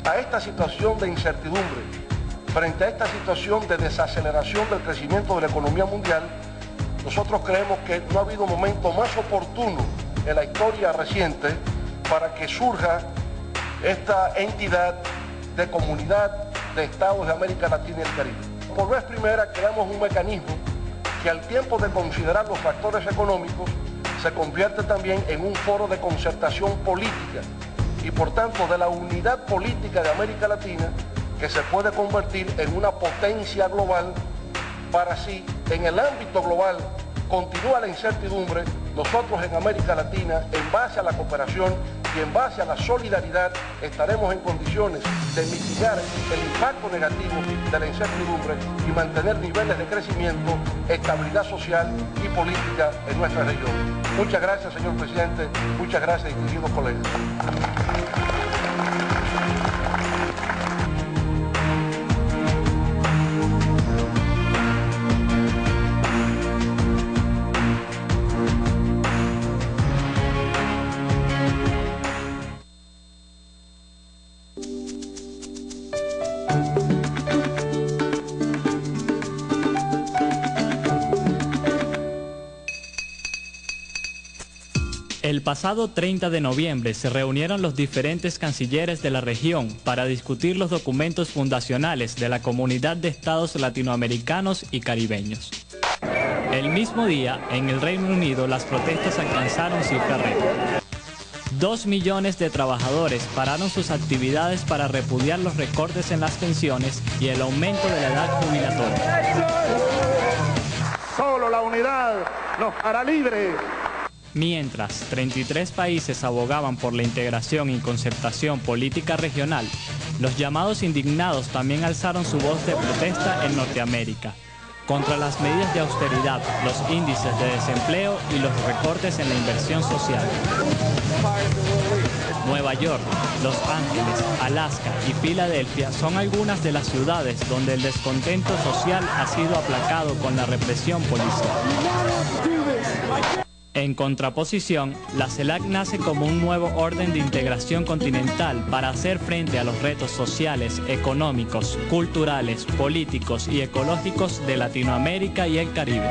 a esta situación de incertidumbre, frente a esta situación de desaceleración del crecimiento de la economía mundial, nosotros creemos que no ha habido momento más oportuno en la historia reciente para que surja esta entidad de comunidad de estados de América Latina y el Caribe. Por vez primera creamos un mecanismo que al tiempo de considerar los factores económicos se convierte también en un foro de concertación política y por tanto de la unidad política de América Latina que se puede convertir en una potencia global para así, en el ámbito global, continúa la incertidumbre, nosotros en América Latina, en base a la cooperación y en base a la solidaridad, estaremos en condiciones de mitigar el impacto negativo de la incertidumbre y mantener niveles de crecimiento, estabilidad social y política en nuestra región. Muchas gracias, señor presidente. Muchas gracias, distinguidos colegas. El pasado 30 de noviembre se reunieron los diferentes cancilleres de la región para discutir los documentos fundacionales de la Comunidad de Estados Latinoamericanos y Caribeños. El mismo día, en el Reino Unido, las protestas alcanzaron cifra récord. 2 millones de trabajadores pararon sus actividades para repudiar los recortes en las pensiones y el aumento de la edad jubilatoria. Solo la unidad nos hará libres. Mientras 33 países abogaban por la integración y concertación política regional, los llamados indignados también alzaron su voz de protesta en Norteamérica, contra las medidas de austeridad, los índices de desempleo y los recortes en la inversión social. Nueva York, Los Ángeles, Alaska y Filadelfia son algunas de las ciudades donde el descontento social ha sido aplacado con la represión policial. En contraposición, la CELAC nace como un nuevo orden de integración continental para hacer frente a los retos sociales, económicos, culturales, políticos y ecológicos de Latinoamérica y el Caribe.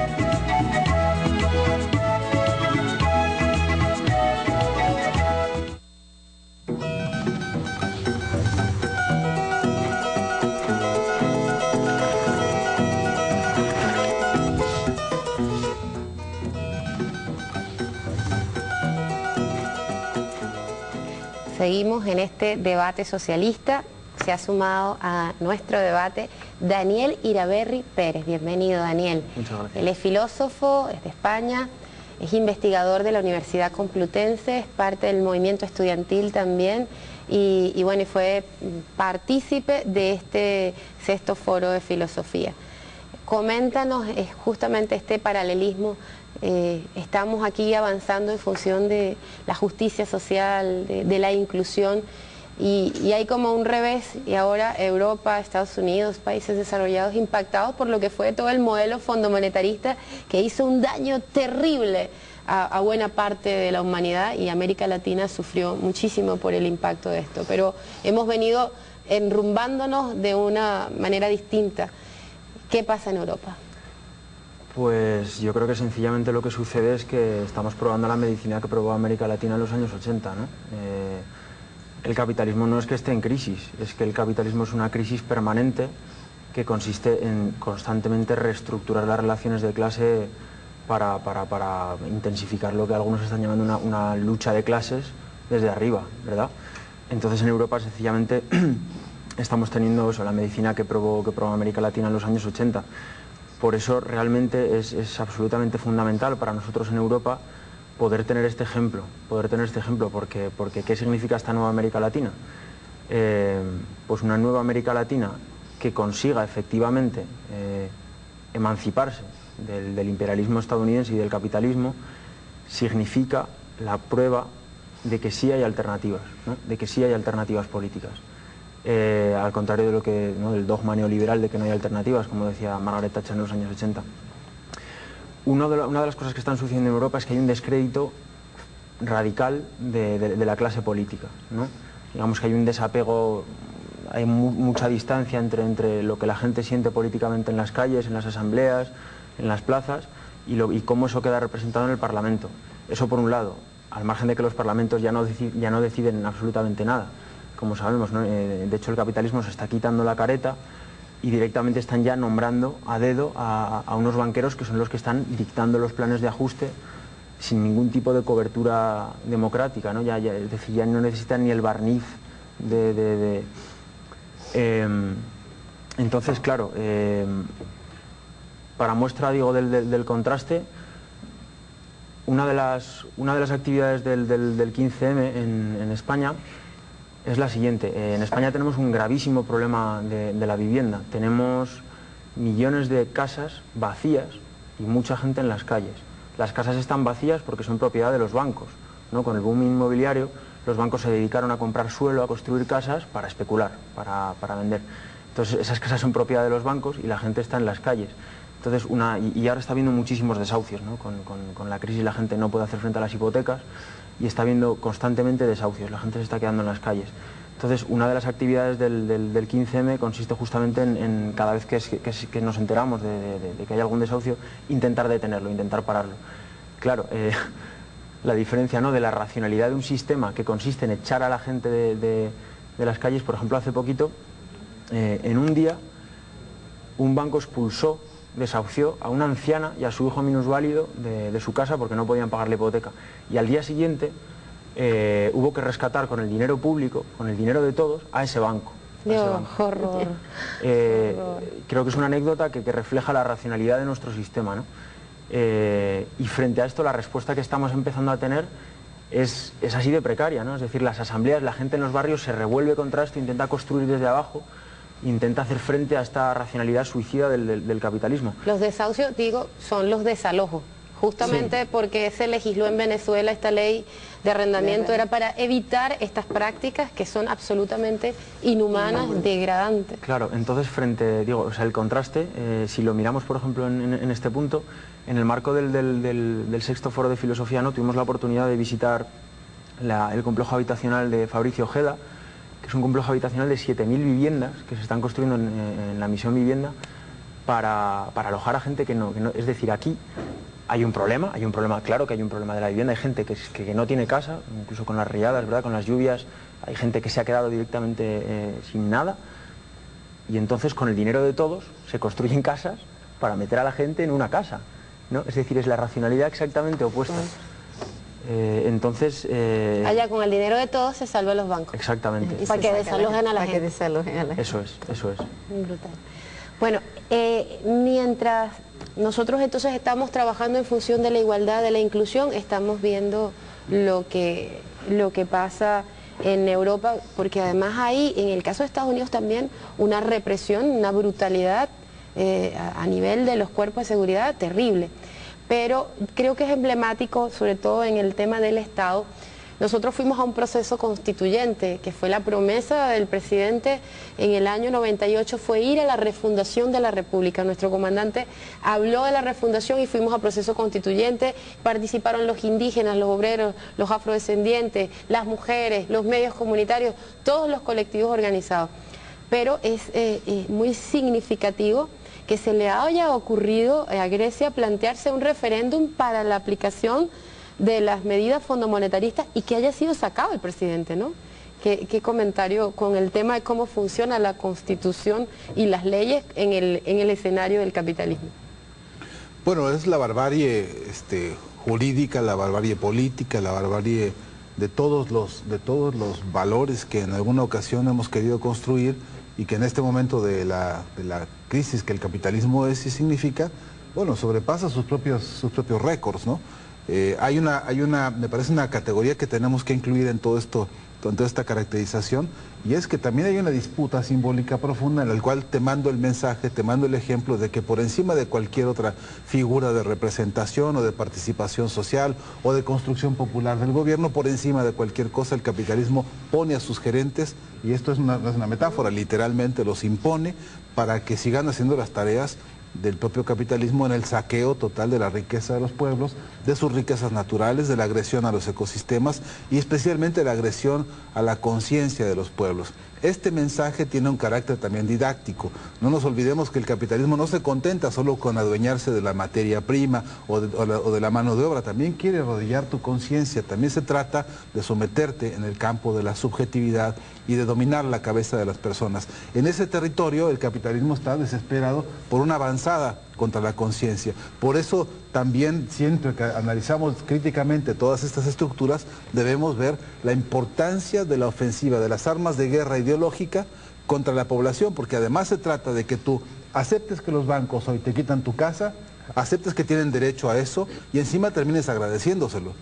Seguimos en este debate socialista. Se ha sumado a nuestro debate Daniel Iraberri Pérez. Bienvenido, Daniel. Muchas gracias. Él es filósofo, es de España, es investigador de la Universidad Complutense, es parte del movimiento estudiantil también y bueno, y fue partícipe de este 6º Foro de Filosofía. Coméntanos justamente este paralelismo. Estamos aquí avanzando en función de la justicia social, de la inclusión y hay como un revés y ahora Europa, Estados Unidos, países desarrollados impactados por lo que fue todo el modelo fondomonetarista que hizo un daño terrible a buena parte de la humanidad y América Latina sufrió muchísimo por el impacto de esto, pero hemos venido enrumbándonos de una manera distinta. ¿Qué pasa en Europa? Pues yo creo que sencillamente lo que sucede es que estamos probando la medicina que probó América Latina en los años 80, ¿no? El capitalismo no es que esté en crisis, es que el capitalismo es una crisis permanente que consiste en constantemente reestructurar las relaciones de clase para intensificar lo que algunos están llamando una lucha de clases desde arriba, ¿verdad? Entonces en Europa sencillamente estamos teniendo eso, la medicina que probó América Latina en los años 80. Por eso realmente es absolutamente fundamental para nosotros en Europa poder tener este ejemplo, porque ¿qué significa esta nueva América Latina? Pues una nueva América Latina que consiga efectivamente emanciparse del imperialismo estadounidense y del capitalismo significa la prueba de que sí hay alternativas, ¿no? De que sí hay alternativas políticas. Al contrario de lo que, ¿no?, del dogma neoliberal de que no hay alternativas, como decía Margaret Thatcher en los años 80. Una de las cosas que están sucediendo en Europa es que hay un descrédito radical de la clase política, ¿no? Digamos que hay un desapego hay mucha distancia entre lo que la gente siente políticamente en las calles, en las asambleas, en las plazas, y cómo eso queda representado en el Parlamento. Eso por un lado, al margen de que los parlamentos ya no deciden absolutamente nada, como sabemos, ¿no? De hecho el capitalismo se está quitando la careta y directamente están ya nombrando a dedo a unos banqueros que son los que están dictando los planes de ajuste sin ningún tipo de cobertura democrática, ¿no? Es decir, ya no necesitan ni el barniz entonces, claro, para muestra, digo, del contraste, una de las actividades del 15M en España es la siguiente. En España tenemos un gravísimo problema de la vivienda. Tenemos millones de casas vacías y mucha gente en las calles. Las casas están vacías porque son propiedad de los bancos, ¿no? Con el boom inmobiliario, los bancos se dedicaron a comprar suelo, a construir casas para especular, para vender. Entonces esas casas son propiedad de los bancos y la gente está en las calles. Entonces, y ahora está habiendo muchísimos desahucios, ¿no? Con la crisis la gente no puede hacer frente a las hipotecas y está habiendo constantemente desahucios, la gente se está quedando en las calles. Entonces, una de las actividades del 15M consiste justamente en cada vez que nos enteramos de que hay algún desahucio, intentar detenerlo, intentar pararlo. Claro, la diferencia, ¿no?, de la racionalidad de un sistema que consiste en echar a la gente de las calles. Por ejemplo, hace poquito, en un día, un banco desahució a una anciana y a su hijo minusválido de su casa porque no podían pagar la hipoteca. Y al día siguiente hubo que rescatar con el dinero público, con el dinero de todos, a ese banco. Horror. Creo que es una anécdota que refleja la racionalidad de nuestro sistema, ¿no? Y frente a esto, la respuesta que estamos empezando a tener es así de precaria, ¿no? Es decir, las asambleas, la gente en los barrios se revuelve contra esto, intenta construir desde abajo, intenta hacer frente a esta racionalidad suicida del capitalismo. Los desahucios, digo, son los desalojos, justamente sí, porque se legisló en Venezuela esta ley de arrendamiento, era para evitar estas prácticas que son absolutamente inhumanas, degradantes. Claro, entonces el contraste, si lo miramos por ejemplo en este punto, en el marco del sexto foro de filosofía, ¿no?, tuvimos la oportunidad de visitar el complejo habitacional de Fabricio Ojeda, que es un complejo habitacional de 7.000 viviendas que se están construyendo en la misión vivienda para alojar a gente que no... Es decir, aquí hay un problema, claro que hay un problema de la vivienda, hay gente que no tiene casa, incluso con las riadas, ¿verdad?, con las lluvias, hay gente que se ha quedado directamente sin nada, y entonces con el dinero de todos se construyen casas para meter a la gente en una casa, ¿no? Es decir, es la racionalidad exactamente opuesta. Entonces... Allá con el dinero de todos se salvan los bancos. Exactamente. Para que desalojen a la gente. Eso es. Brutal. Bueno, mientras nosotros entonces estamos trabajando en función de la igualdad, de la inclusión, estamos viendo lo que pasa en Europa, porque además hay, en el caso de Estados Unidos también, una represión, una brutalidad a nivel de los cuerpos de seguridad terrible. Pero creo que es emblemático, sobre todo en el tema del Estado. Nosotros fuimos a un proceso constituyente, que fue la promesa del presidente en el año 98, fue ir a la refundación de la República. Nuestro comandante habló de la refundación y fuimos a proceso constituyente, participaron los indígenas, los obreros, los afrodescendientes, las mujeres, los medios comunitarios, todos los colectivos organizados. Pero es muy significativo que se le haya ocurrido a Grecia plantearse un referéndum para la aplicación de las medidas fondomonetaristas y que haya sido sacado el presidente, ¿no? ¿Qué comentario con el tema de cómo funciona la Constitución y las leyes en el escenario del capitalismo? Bueno, es la barbarie jurídica, la barbarie política, la barbarie de todos los valores que en alguna ocasión hemos querido construir y que en este momento de la crisis que el capitalismo es y significa, bueno, sobrepasa sus propios récords, ¿no? Me parece una categoría que tenemos que incluir en todo esto, en toda esta caracterización, y es que también hay una disputa simbólica profunda en la cual te mando el mensaje, te mando el ejemplo de que por encima de cualquier otra figura de representación o de participación social o de construcción popular del gobierno, por encima de cualquier cosa el capitalismo pone a sus gerentes, y esto no es una metáfora, literalmente los impone para que sigan haciendo las tareas del propio capitalismo en el saqueo total de la riqueza de los pueblos, de sus riquezas naturales, de la agresión a los ecosistemas y especialmente la agresión a la conciencia de los pueblos. este mensaje tiene un carácter también didáctico. No nos olvidemos que el capitalismo no se contenta solo con adueñarse de la materia prima o de la mano de obra, también quiere arrodillar tu conciencia, también se trata de someterte en el campo de la subjetividad y de dominar la cabeza de las personas. En ese territorio el capitalismo está desesperado por una avanzada contra la conciencia. Por eso también siempre que analizamos críticamente todas estas estructuras, debemos ver la importancia de la ofensiva, de las armas de guerra ideológica contra la población, porque además se trata de que tú aceptes que los bancos hoy te quitan tu casa, aceptes que tienen derecho a eso y encima termines agradeciéndoselo.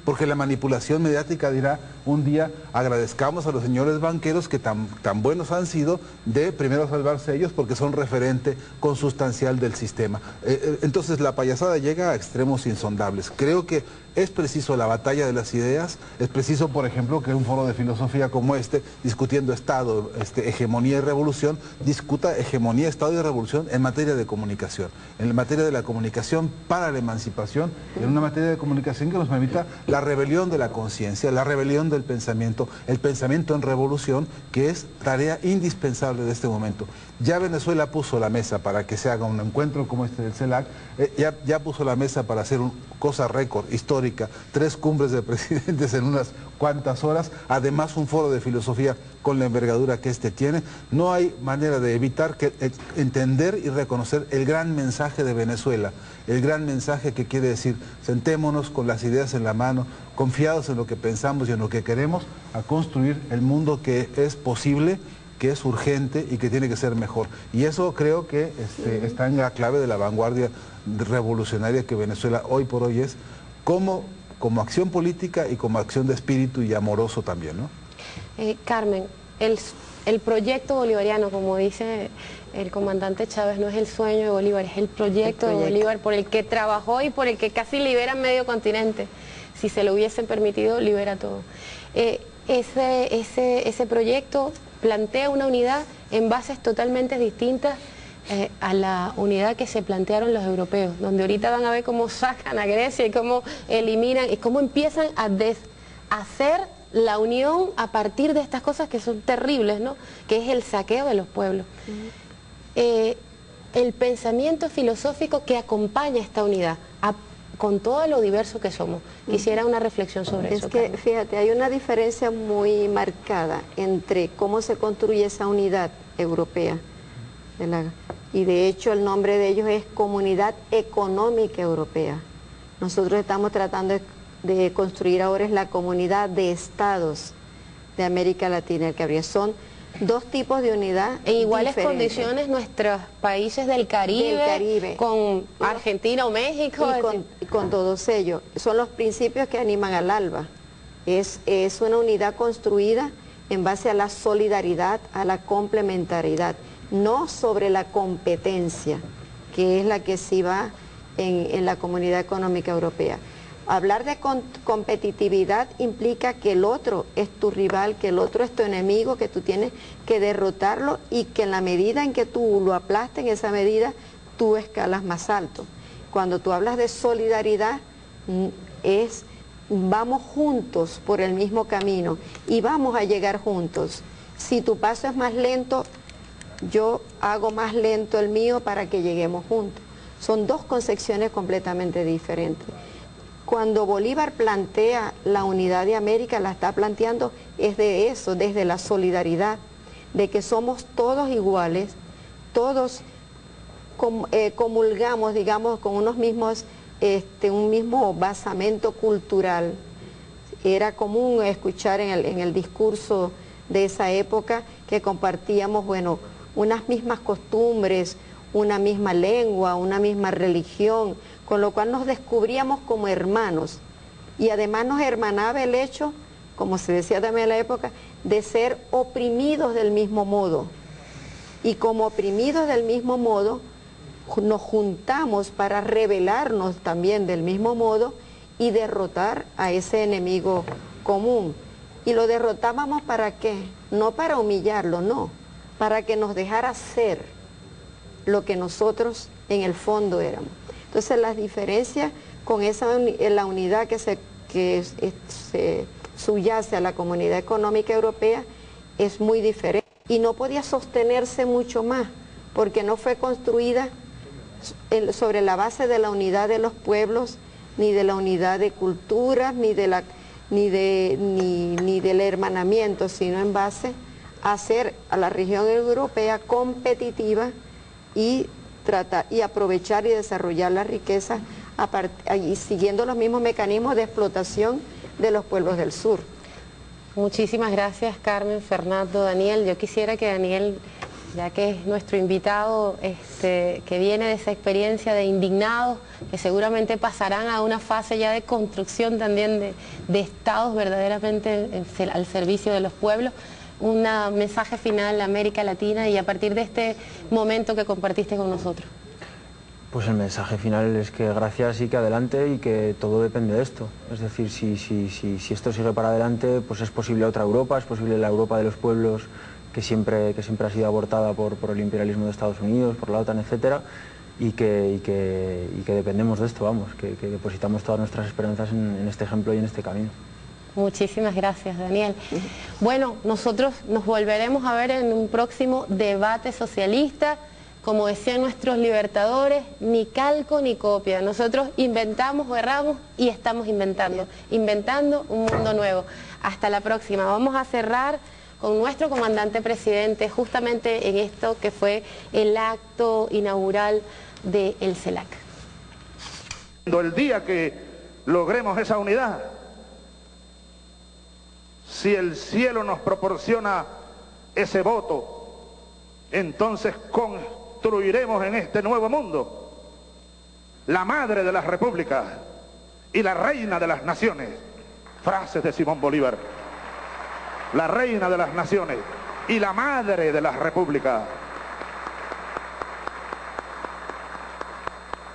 Porque la manipulación mediática dirá, un día agradezcamos a los señores banqueros que tan buenos han sido de primero salvarse ellos porque son referente consustancial del sistema. Entonces la payasada llega a extremos insondables. Creo que es preciso la batalla de las ideas, es preciso, por ejemplo, que un foro de filosofía como este, discutiendo Estado, hegemonía y revolución, discuta hegemonía, Estado y revolución en materia de comunicación, en materia de la comunicación para la emancipación, en una materia de comunicación que nos permita la rebelión de la conciencia, la rebelión del pensamiento, el pensamiento en revolución, que es tarea indispensable de este momento. Ya Venezuela puso la mesa para que se haga un encuentro como este del CELAC, ya puso la mesa para hacer una cosa récord, histórica, 3 cumbres de presidentes en unas cuantas horas, además un foro de filosofía con la envergadura que este tiene. No hay manera de evitar entender y reconocer el gran mensaje de Venezuela, el gran mensaje que quiere decir, sentémonos con las ideas en la mano, confiados en lo que pensamos y en lo que queremos, a construir el mundo que es posible, que es urgente y que tiene que ser mejor. Y eso creo que está en la clave de la vanguardia revolucionaria que Venezuela hoy por hoy es, como acción política y como acción de espíritu y amoroso también, ¿no? Carmen, el proyecto bolivariano, como dice el comandante Chávez, no es el sueño de Bolívar, es el proyecto de Bolívar por el que trabajó y por el que casi libera medio continente. Si se lo hubiesen permitido, libera todo. Ese proyecto plantea una unidad en bases totalmente distintas a la unidad que se plantearon los europeos, donde ahorita van a ver cómo sacan a Grecia y cómo eliminan y cómo empiezan a hacer la unión a partir de estas cosas que son terribles, ¿no? Que es el saqueo de los pueblos. El pensamiento filosófico que acompaña esta unidad, con todo lo diverso que somos. Quisiera una reflexión sobre eso. Es que, fíjate, hay una diferencia muy marcada entre cómo se construye esa unidad europea, y de hecho el nombre de ellos es Comunidad Económica Europea. Nosotros estamos tratando de construir ahora es la Comunidad de Estados de América Latina, que habría. Son 2 tipos de unidad en iguales diferentes. Condiciones nuestros países del Caribe, con Argentina o México. Y con todos ellos. Son los principios que animan al ALBA. Es una unidad construida en base a la solidaridad, a la complementariedad, no sobre la competencia, que es la que sí va en la Comunidad Económica Europea. Hablar de competitividad implica que el otro es tu rival, que el otro es tu enemigo, que tú tienes que derrotarlo y que en la medida en que tú lo aplastes, en esa medida tú escalas más alto. Cuando tú hablas de solidaridad, vamos juntos por el mismo camino y vamos a llegar juntos. Si tu paso es más lento, yo hago más lento el mío para que lleguemos juntos. Son 2 concepciones completamente diferentes. Cuando Bolívar plantea la unidad de América, la está planteando es de eso, desde la solidaridad, de que somos todos iguales, todos comulgamos, digamos, con unos mismos, un mismo basamento cultural. Era común escuchar en el discurso de esa época que compartíamos, bueno, unas mismas costumbres, una misma lengua, una misma religión, con lo cual nos descubríamos como hermanos. Y además nos hermanaba el hecho, como se decía también en la época, de ser oprimidos del mismo modo. Y como oprimidos del mismo modo, nos juntamos para rebelarnos también del mismo modo y derrotar a ese enemigo común. Y lo derrotábamos ¿para qué? No para humillarlo, no, para que nos dejara ser lo que nosotros en el fondo éramos. Entonces las diferencias con la unidad que se subyace a la Comunidad Económica Europea es muy diferente. y no podía sostenerse mucho más, porque no fue construida sobre la base de la unidad de los pueblos, ni de la unidad de culturas, ni del hermanamiento, sino en base a hacer a la región europea competitiva y aprovechar y desarrollar la riqueza y siguiendo los mismos mecanismos de explotación de los pueblos del sur. Muchísimas gracias, Carmen, Fernando, Daniel. Yo quisiera que Daniel, ya que es nuestro invitado, que viene de esa experiencia de indignados, que seguramente pasarán a una fase ya de construcción también de estados verdaderamente al servicio de los pueblos, un mensaje final a América Latina y a partir de este momento que compartiste con nosotros. Pues el mensaje final es que gracias y que adelante y que todo depende de esto. Es decir, si esto sigue para adelante, pues es posible otra Europa, es posible la Europa de los pueblos que siempre ha sido abortada por el imperialismo de Estados Unidos, por la OTAN, etcétera, y que dependemos de esto, vamos, que depositamos todas nuestras esperanzas en este ejemplo y en este camino. Muchísimas gracias, Daniel. Bueno, nosotros nos volveremos a ver en un próximo debate socialista. Como decían nuestros libertadores, ni calco ni copia. Nosotros inventamos o erramos y estamos inventando un mundo nuevo. Hasta la próxima. Vamos a cerrar con nuestro comandante presidente justamente en esto que fue el acto inaugural del CELAC. El día que logremos esa unidad, si el cielo nos proporciona ese voto, entonces construiremos en este nuevo mundo la madre de las repúblicas y la reina de las naciones. Frases de Simón Bolívar. La reina de las naciones y la madre de las repúblicas.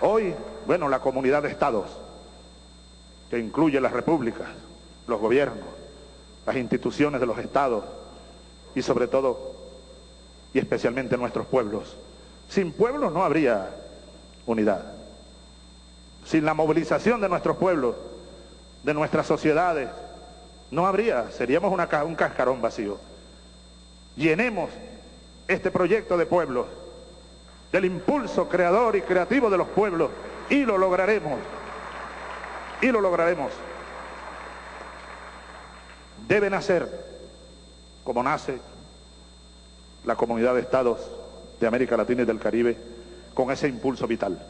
Hoy, bueno, la comunidad de estados, que incluye las repúblicas, los gobiernos, las instituciones de los estados y sobre todo y especialmente nuestros pueblos. Sin pueblos no habría unidad. Sin la movilización de nuestros pueblos, de nuestras sociedades, no habría, seríamos un cascarón vacío. Llenemos este proyecto de pueblos, del impulso creador y creativo de los pueblos, y lo lograremos. Y lo lograremos. Debe nacer, como nace la comunidad de estados de América Latina y del Caribe, con ese impulso vital.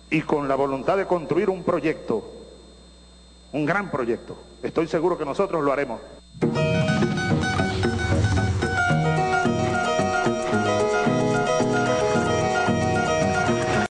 Y con la voluntad de construir un proyecto, un gran proyecto. Estoy seguro que nosotros lo haremos.